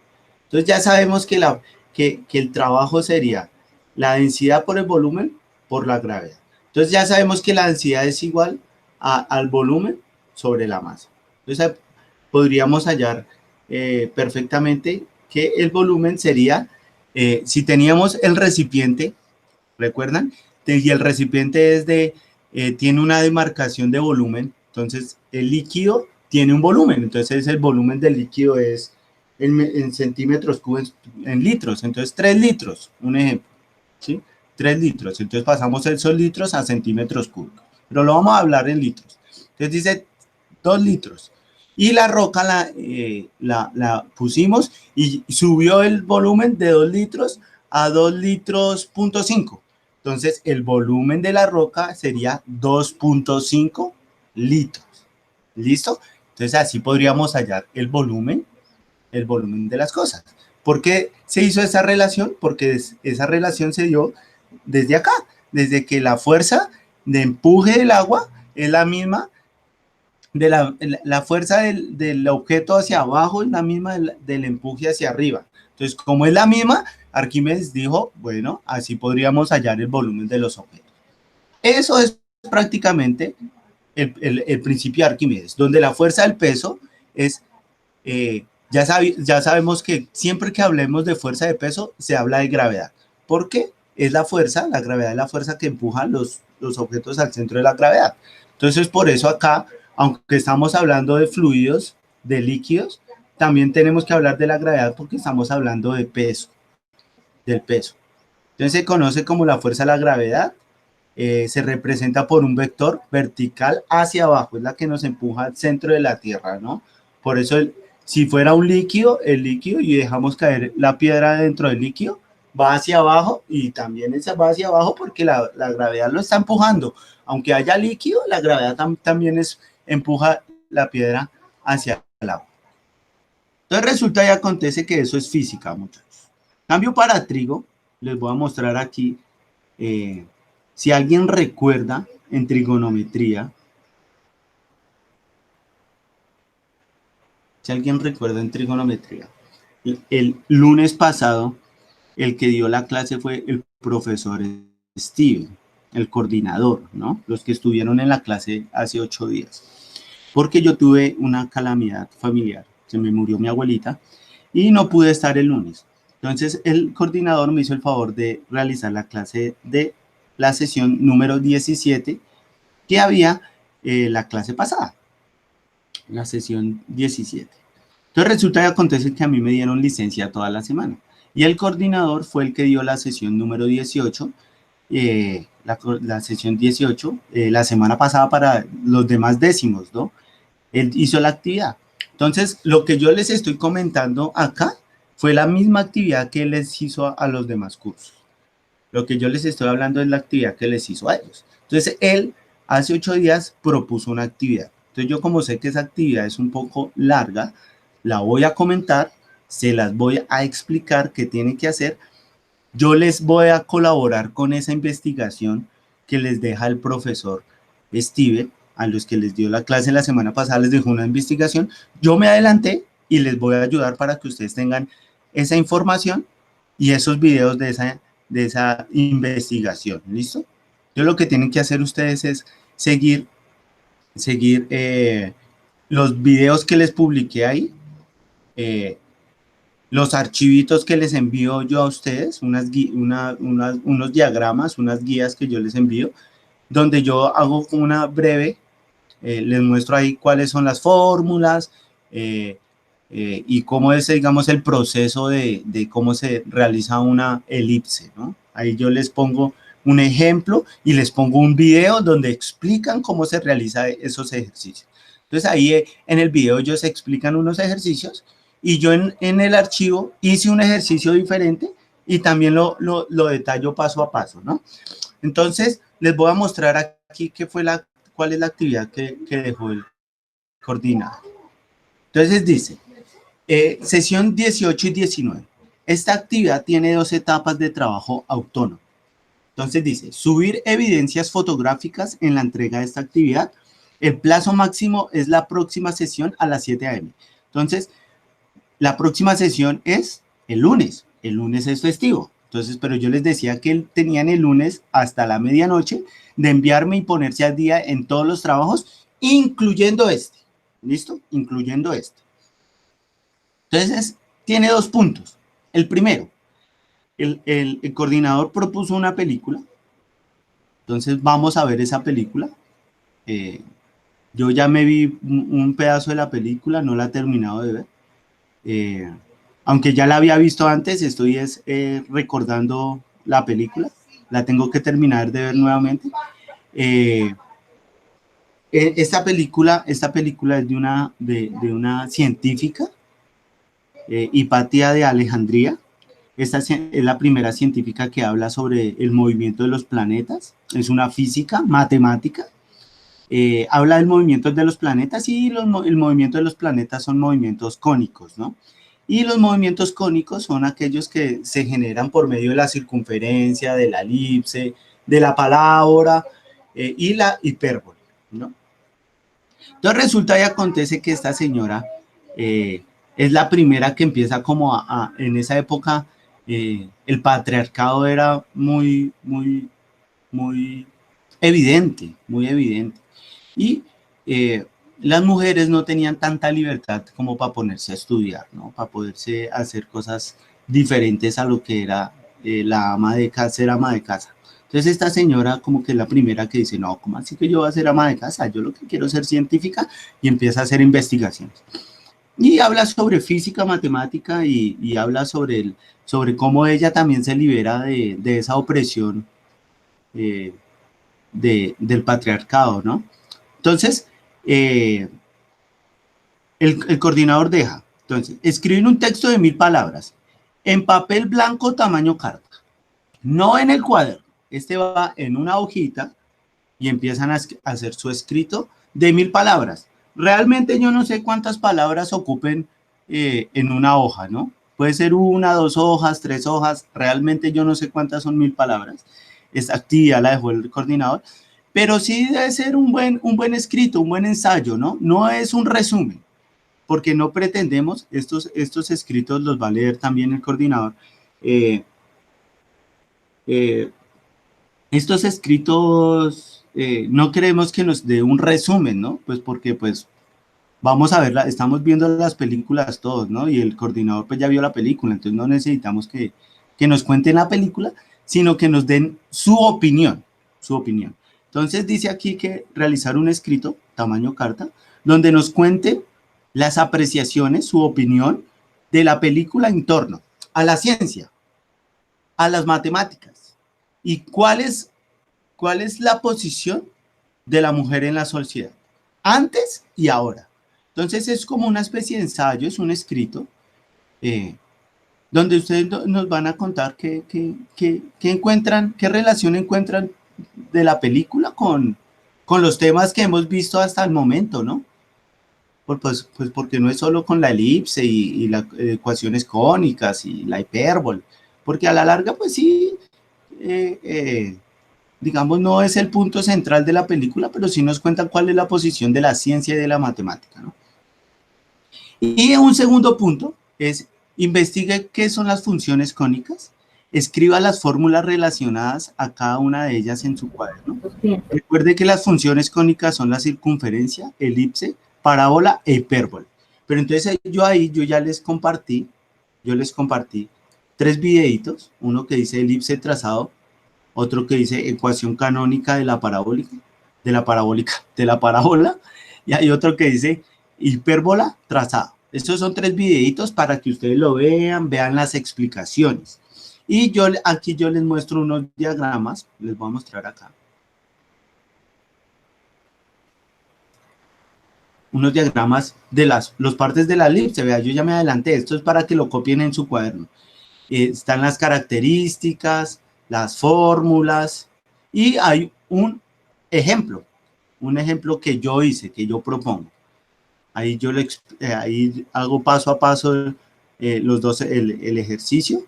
Entonces ya sabemos que el trabajo sería la densidad por el volumen por la gravedad. Entonces ya sabemos que la densidad es igual al volumen sobre la masa. Entonces podríamos hallar perfectamente que el volumen sería, si teníamos el recipiente, ¿recuerdan? Y el recipiente tiene una demarcación de volumen, entonces el líquido tiene un volumen, entonces el volumen del líquido es en centímetros cúbicos, en litros, entonces 3 litros, un ejemplo, ¿sí? 3 litros, entonces pasamos esos litros a centímetros cúbicos, pero lo vamos a hablar en litros. Entonces dice 2 litros, y la roca la pusimos y subió el volumen de 2 litros a 2 litros punto 5. Entonces el volumen de la roca sería 2.5 litros. ¿Listo? Entonces así podríamos hallar el volumen de las cosas. ¿Por qué se hizo esa relación? Porque esa relación se dio desde acá, desde que la fuerza de empuje del agua es la misma de la fuerza del objeto hacia abajo, es la misma del empuje hacia arriba. Entonces, como es la misma, Arquímedes dijo, bueno, así podríamos hallar el volumen de los objetos. Eso es prácticamente el principio de Arquímedes, donde la fuerza del peso es, ya sabemos que siempre que hablemos de fuerza de peso, se habla de gravedad. ¿Por qué? Es la fuerza, la gravedad es la fuerza que empuja los objetos al centro de la gravedad. Entonces, por eso acá, aunque estamos hablando de fluidos, de líquidos, también tenemos que hablar de la gravedad porque estamos hablando de peso, del peso. Entonces se conoce como la fuerza de la gravedad, se representa por un vector vertical hacia abajo, es la que nos empuja al centro de la Tierra, ¿no? Por eso, si fuera un líquido, el líquido, y dejamos caer la piedra dentro del líquido, va hacia abajo y también esa va hacia abajo porque la gravedad lo está empujando. Aunque haya líquido, la gravedad también empuja la piedra hacia el agua. Entonces resulta y acontece que eso es física, muchachos. Cambio para trigo, les voy a mostrar aquí, si alguien recuerda en trigonometría, el lunes pasado, el que dio la clase fue el profesor Steven, el coordinador, ¿no? Los que estuvieron en la clase hace 8 días. Porque yo tuve una calamidad familiar, se me murió mi abuelita y no pude estar el lunes. Entonces el coordinador me hizo el favor de realizar la clase de la sesión número 17 que había la clase pasada, la sesión 17. Entonces resulta y acontece que a mí me dieron licencia toda la semana y el coordinador fue el que dio la sesión número 18, la sesión 18, la semana pasada para los demás décimos, ¿no? Él hizo la actividad. Entonces, lo que yo les estoy comentando acá fue la misma actividad que él les hizo a los demás cursos. Lo que yo les estoy hablando es la actividad que les hizo a ellos. Entonces, él hace 8 días propuso una actividad. Entonces, yo como sé que esa actividad es un poco larga, la voy a comentar, se las voy a explicar qué tienen que hacer. Yo les voy a colaborar con esa investigación que les deja el profesor Steven, a los que les dio la clase la semana pasada, les dejó una investigación. Yo me adelanté y les voy a ayudar para que ustedes tengan esa información y esos videos de esa investigación. ¿Listo? Yo lo que tienen que hacer ustedes es seguir los videos que les publiqué ahí, los archivitos que les envío yo a ustedes, unos diagramas, unas guías que yo les envío, donde yo hago una breve, les muestro ahí cuáles son las fórmulas y cómo es, digamos, el proceso de cómo se realiza una elipse, ¿no? Ahí yo les pongo un ejemplo y les pongo un video donde explican cómo se realizan esos ejercicios. Entonces ahí en el video ellos explican unos ejercicios y yo en el archivo hice un ejercicio diferente y también lo detallo paso a paso, ¿no? Entonces les voy a mostrar aquí cuál es la actividad que dejó el coordinador. Entonces dice, sesión 18 y 19. Esta actividad tiene 2 etapas de trabajo autónomo. Entonces dice, subir evidencias fotográficas en la entrega de esta actividad. El plazo máximo es la próxima sesión a las 7 a.m. Entonces, la próxima sesión es El lunes es festivo. Entonces, pero yo les decía que tenían el lunes hasta la medianoche de enviarme y ponerse al día en todos los trabajos, incluyendo este. ¿Listo? Incluyendo este. Entonces, tiene dos puntos. El primero, el coordinador propuso una película. Entonces, vamos a ver esa película. Yo ya me vi un pedazo de la película, no la he terminado de ver. Aunque ya la había visto antes, estoy recordando la película. La tengo que terminar de ver nuevamente. Esta película es de una científica, Hipatia de Alejandría. Esta es la primera científica que habla sobre el movimiento de los planetas. Es una física, matemática. Habla del movimiento de los planetas y el movimiento de los planetas son movimientos cónicos, ¿no? Y los movimientos cónicos son aquellos que se generan por medio de la circunferencia, de la elipse, de la parábola y la hipérbole, ¿no? Entonces resulta y acontece que esta señora es la primera que empieza como en esa época, el patriarcado era muy evidente, muy evidente. Y las mujeres no tenían tanta libertad como para ponerse a estudiar, ¿no? Para poderse hacer cosas diferentes a lo que era la ama de casa, ser ama de casa. Entonces esta señora como que es la primera que dice, no, ¿cómo así que yo voy a ser ama de casa? Yo lo que quiero es ser científica, y empieza a hacer investigaciones. Y habla sobre física, matemática y habla sobre cómo ella también se libera de esa opresión del patriarcado, ¿no? Entonces, el coordinador deja, entonces, escribir un texto de 1000 palabras en papel blanco tamaño carta, no en el cuaderno. Este va en una hojita y empiezan a hacer su escrito de 1000 palabras. Realmente yo no sé cuántas palabras ocupen en una hoja, ¿no? Puede ser 1, 2 hojas, 3 hojas, realmente yo no sé cuántas son 1000 palabras. Esta actividad la dejó el coordinador, pero sí debe ser un buen escrito, un buen ensayo, ¿no? No es un resumen, porque no pretendemos, estos escritos los va a leer también el coordinador, estos escritos no queremos que nos dé un resumen, ¿no? Pues porque pues vamos a ver, estamos viendo las películas todos, ¿no? Y el coordinador pues ya vio la película, entonces no necesitamos que nos cuenten la película, sino que nos den su opinión, su opinión. Entonces dice aquí que realizar un escrito, tamaño carta, donde nos cuente las apreciaciones, su opinión de la película en torno a la ciencia, a las matemáticas, y cuál es la posición de la mujer en la sociedad, antes y ahora. Entonces es como una especie de ensayo, es un escrito, donde ustedes nos van a contar qué encuentran, qué relación encuentran de la película con los temas que hemos visto hasta el momento, ¿no? Pues porque no es solo con la elipse y las ecuaciones cónicas y la hipérbole, porque a la larga, pues sí, digamos, no es el punto central de la película, pero sí nos cuentan cuál es la posición de la ciencia y de la matemática, ¿no? Y un segundo punto es investigue qué son las funciones cónicas, escriba las fórmulas relacionadas a cada una de ellas en su cuaderno. Recuerde que las funciones cónicas son la circunferencia, elipse, parábola e hipérbole. Pero entonces yo ya les compartí, 3 videitos, uno que dice elipse trazado, otro que dice ecuación canónica de la parábola, y hay otro que dice hipérbola trazada. Estos son 3 videitos para que ustedes lo vean las explicaciones. Y aquí yo les muestro unos diagramas, les voy a mostrar acá. Unos diagramas de las partes de la elipse, vea, yo ya me adelanté, esto es para que lo copien en su cuaderno. Están las características, las fórmulas, y hay un ejemplo que yo hice, que yo propongo. Ahí ahí hago paso a paso el ejercicio,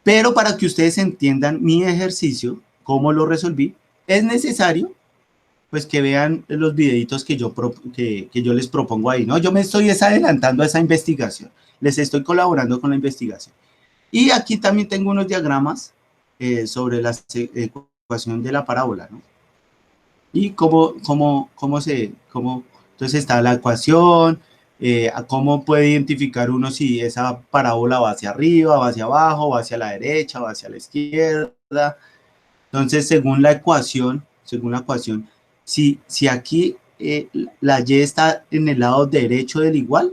pero para que ustedes entiendan mi ejercicio, cómo lo resolví, es necesario pues que vean los videitos que yo les propongo ahí, ¿no? Yo me estoy adelantando a esa investigación. les estoy colaborando con la investigación. Y aquí también tengo unos diagramas sobre la ecuación de la parábola, ¿no? Y entonces está la ecuación, cómo puede identificar uno si esa parábola va hacia arriba, va hacia abajo, va hacia la derecha, va hacia la izquierda. Entonces, según la ecuación, si aquí la y está en el lado derecho del igual,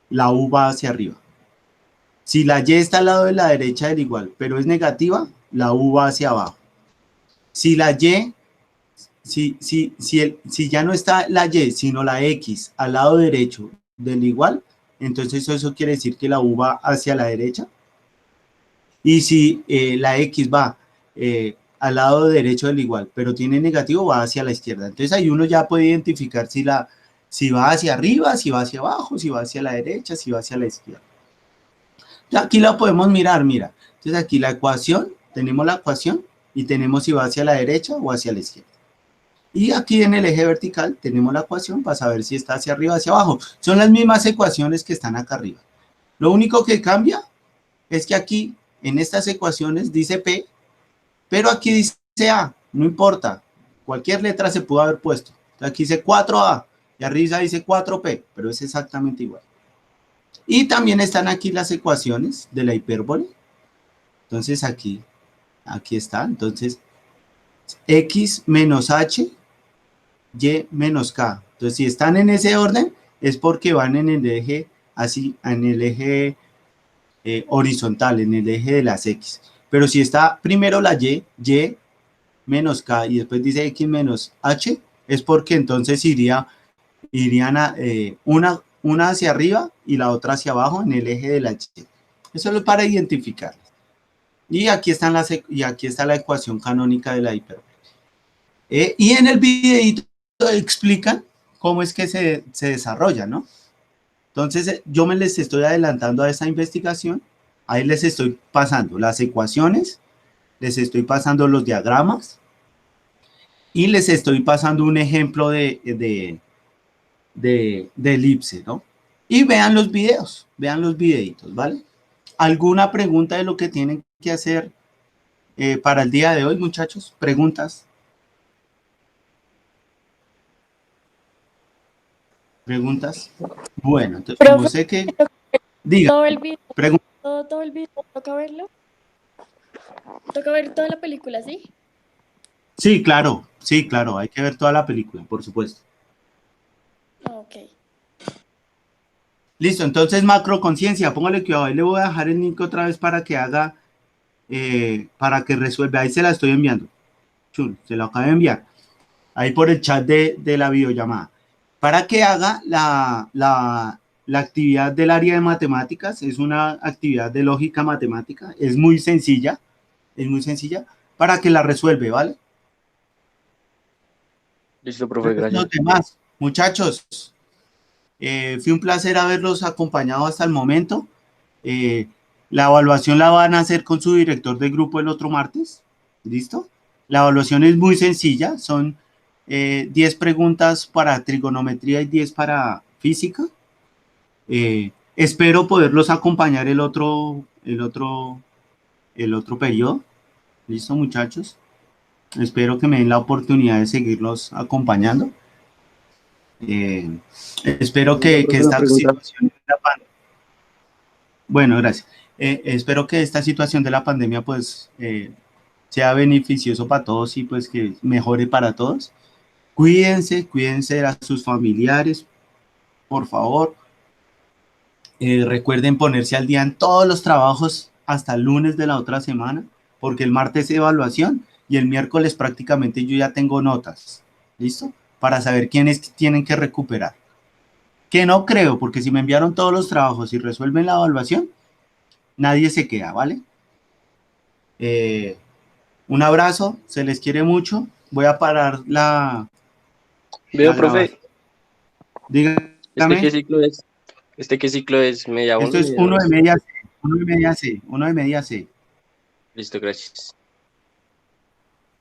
la u va hacia arriba. Si la y está al lado de la derecha del igual, pero es negativa, la u va hacia abajo. Si la y, si ya no está la y, sino la x al lado derecho del igual, entonces eso quiere decir que la u va hacia la derecha. Y si la x va al lado derecho del igual, pero tiene negativo, va hacia la izquierda. Entonces ahí uno ya puede identificar si va hacia arriba, si va hacia abajo, si va hacia la derecha, si va hacia la izquierda. Aquí la podemos mirar, mira. Entonces aquí la ecuación, tenemos la ecuación y tenemos si va hacia la derecha o hacia la izquierda. Y aquí en el eje vertical tenemos la ecuación para saber si está hacia arriba o hacia abajo. Son las mismas ecuaciones que están acá arriba. Lo único que cambia es que aquí en estas ecuaciones dice P, pero aquí dice A, no importa. Cualquier letra se pudo haber puesto. Aquí dice 4A y arriba dice 4P, pero es exactamente igual. Y también están aquí las ecuaciones de la hipérbole. Entonces aquí está. Entonces, x menos h, y menos k. Entonces, si están en ese orden, es porque van en el eje, así, en el eje horizontal, en el eje de las x. Pero si está primero la y menos k, y después dice x menos h, es porque entonces irían una hacia arriba y la otra hacia abajo en el eje de la y. Eso es para identificar. Y aquí está la ecuación canónica de la hipérbole. Y en el videito explican cómo es que se desarrolla, ¿no? Entonces, yo me les estoy adelantando a esa investigación. Ahí les estoy pasando las ecuaciones, les estoy pasando los diagramas y les estoy pasando un ejemplo de elipse, ¿no? Y vean los videos, vean los videitos, ¿vale? ¿Alguna pregunta de lo que tienen que hacer para el día de hoy, muchachos? ¿Preguntas? ¿Preguntas? Bueno, entonces, Profe, como sé que... Diga, todo el video, pregunta. todo el video, ¿toca verlo? ¿Toca ver toda la película, sí? Sí, claro, hay que ver toda la película, por supuesto. Ok. Listo, entonces macroconciencia, póngale cuidado, ahí le voy a dejar el link otra vez para que haga, para que resuelva, ahí se la estoy enviando. Chun, se lo acabo de enviar, ahí por el chat de la videollamada, para que haga la actividad del área de matemáticas. Es una actividad de lógica matemática, es muy sencilla, para que la resuelve, ¿vale? Listo, profe, gracias. Los demás, muchachos, fue un placer haberlos acompañado hasta el momento. La evaluación la van a hacer con su director de grupo el otro martes. ¿Listo? La evaluación es muy sencilla. Son 10 preguntas para trigonometría y 10 para física. Espero poderlos acompañar el otro periodo. ¿Listo, muchachos? Espero que me den la oportunidad de seguirlos acompañando. Espero que esta situación de la pandemia, bueno, gracias. Espero que esta situación de la pandemia pues sea beneficioso para todos y pues que mejore para todos. Cuídense a sus familiares, por favor. Recuerden ponerse al día en todos los trabajos hasta el lunes de la otra semana, porque el martes es evaluación y el miércoles prácticamente yo ya tengo notas, ¿listo? Para saber quiénes tienen que recuperar. Que no creo, porque si me enviaron todos los trabajos y resuelven la evaluación, nadie se queda, ¿vale? Un abrazo, se les quiere mucho. Voy a parar la profe, dígame. ¿Este qué ciclo es? ¿Media 1? Esto es uno de media C. Listo, gracias.